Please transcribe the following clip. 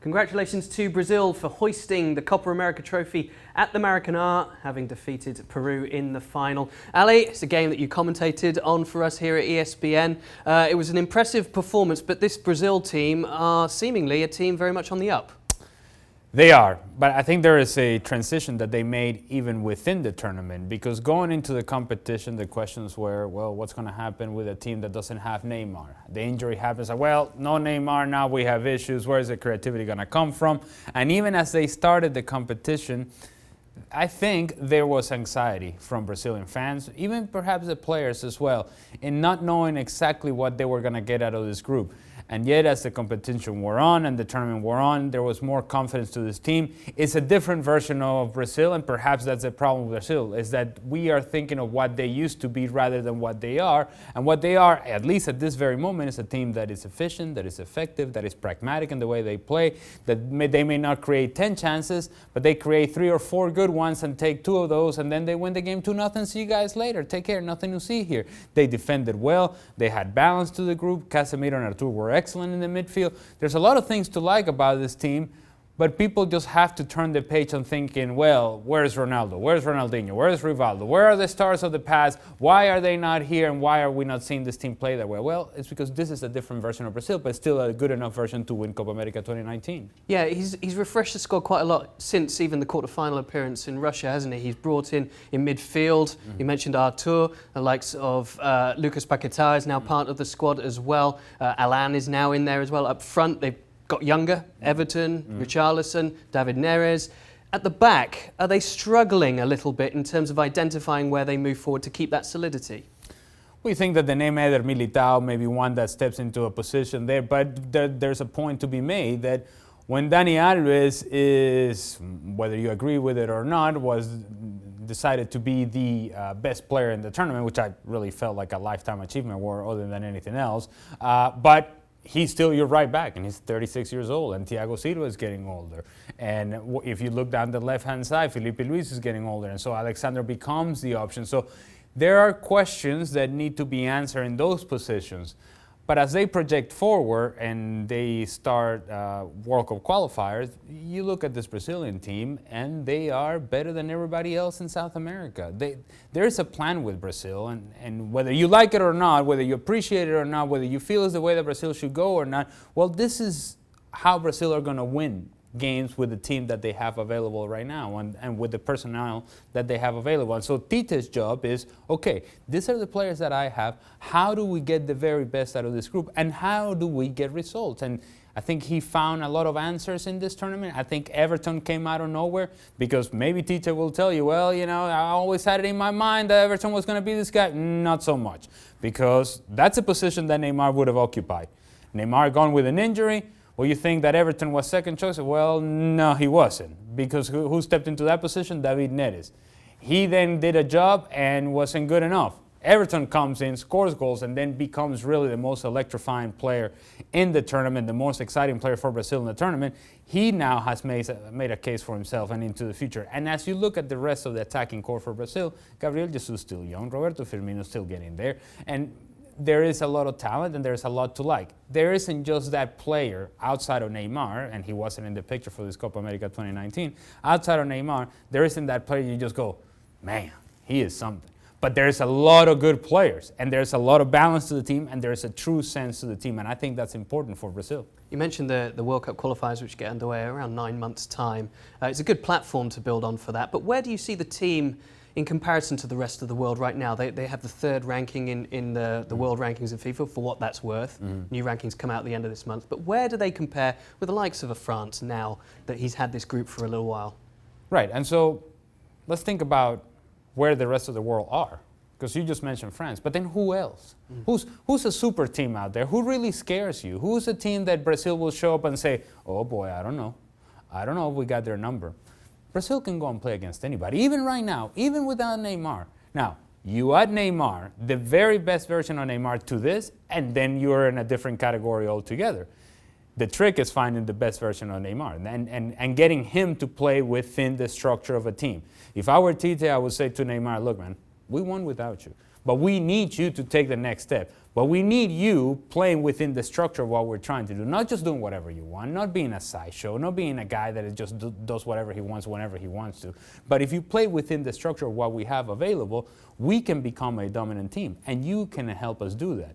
Congratulations to Brazil for hoisting the Copa America trophy at the Maracanã, having defeated Peru in the final. Ali, it's a game that you commentated on for us here at ESPN. It was an impressive performance, but this Brazil team are seemingly a team very much on the up. They are, but I think there is a transition that they made even within the tournament, because going into the competition, the questions were, well, what's going to happen with a team that doesn't have Neymar? The injury happens, well, no Neymar, now we have issues. Where is the creativity going to come from? And even as they started the competition, I think there was anxiety from Brazilian fans, even perhaps the players as well, in not knowing exactly what they were going to get out of this group. And yet, as the competition wore on and the tournament wore on, there was more confidence to this team. It's a different version of Brazil, and perhaps that's the problem with Brazil, is that we are thinking of what they used to be rather than what they are. And what they are, at least at this very moment, is a team that is efficient, that is effective, that is pragmatic in the way they play, that they may not create 10 chances, but they create 3 or 4 good ones and take 2 of those, and then they win the game 2-0. See you guys later. Take care. Nothing to see here. They defended well. They had balance to the group. Casemiro and Artur were excellent in the midfield. There's a lot of things to like about this team, but people just have to turn the page on thinking, well, where's Ronaldo? Where's Ronaldinho? Where's Rivaldo? Where are the stars of the past? Why are they not here, and why are we not seeing this team play that way? Well, it's because this is a different version of Brazil, but still a good enough version to win Copa America 2019. Yeah, he's refreshed the squad quite a lot since even the quarter-final appearance in Russia, hasn't he? He's brought in midfield. You mentioned Artur, the likes of Lucas Paquetá is now part of the squad as well. Alan is now in there as well. Up front, they've got younger, Everton, Richarlison, David Neres. At the back, are they struggling a little bit in terms of identifying where they move forward to keep that solidity? We think that the name Eder Militao may be one that steps into a position there, but there's a point to be made that when Dani Alves is, whether you agree with it or not, was decided to be the best player in the tournament, which I really felt like a lifetime achievement award other than anything else, but he's still your right back, and he's 36 years old, and Thiago Silva is getting older. And if you look down the left-hand side, Felipe Luis is getting older, and so Alejandro becomes the option. So there are questions that need to be answered in those positions. But as they project forward and they start World Cup qualifiers, you look at this Brazilian team and they are better than everybody else in South America. There is a plan with Brazil, and whether you like it or not, whether you appreciate it or not, whether you feel it's the way that Brazil should go or not, well, this is how Brazil are going to win games with the team that they have available right now and with the personnel that they have available. And so Tite's job is, okay, these are the players that I have. How do we get the very best out of this group? And how do we get results? And I think he found a lot of answers in this tournament. I think Everton came out of nowhere, because maybe Tite will tell you, well, you know, I always had it in my mind that Everton was going to be this guy. Not so much, because that's a position that Neymar would have occupied. Neymar gone with an injury. Well, you think that Everton was second choice? Well, no, he wasn't, because who stepped into that position? David Neres. He then did a job and wasn't good enough. Everton comes in, scores goals, and then becomes really the most electrifying player in the tournament, the most exciting player for Brazil in the tournament. He now has made a case for himself and into the future. And as you look at the rest of the attacking core for Brazil, Gabriel Jesus is still young, Roberto Firmino is still getting there, and there is a lot of talent and there's a lot to like. There isn't just that player outside of Neymar, and he wasn't in the picture for this Copa America 2019. Outside of Neymar, there isn't that player you just go, man, he is something. But there's a lot of good players, and there's a lot of balance to the team, and there's a true sense to the team, and I think that's important for Brazil. You mentioned the World Cup qualifiers, which get underway around 9 months' time. It's a good platform to build on for that, but where do you see the team in comparison to the rest of the world right now? They have the 3rd ranking in the world rankings of FIFA, for what that's worth. New rankings come out at the end of this month. But where do they compare with the likes of a France now that he's had this group for a little while? Right, and so let's think about where the rest of the world are. Because you just mentioned France, but then who else? Who's a super team out there? Who really scares you? Who's a team that Brazil will show up and say, oh boy, I don't know if we got their number. Brazil can go and play against anybody, even right now, even without Neymar. Now, you add Neymar, the very best version of Neymar, to this, and then you're in a different category altogether. The trick is finding the best version of Neymar and getting him to play within the structure of a team. If I were Tite, I would say to Neymar, look, man, we won without you, but we need you to take the next step. But we need you playing within the structure of what we're trying to do, not just doing whatever you want, not being a sideshow, not being a guy that just does whatever he wants whenever he wants to. But if you play within the structure of what we have available, we can become a dominant team, and you can help us do that.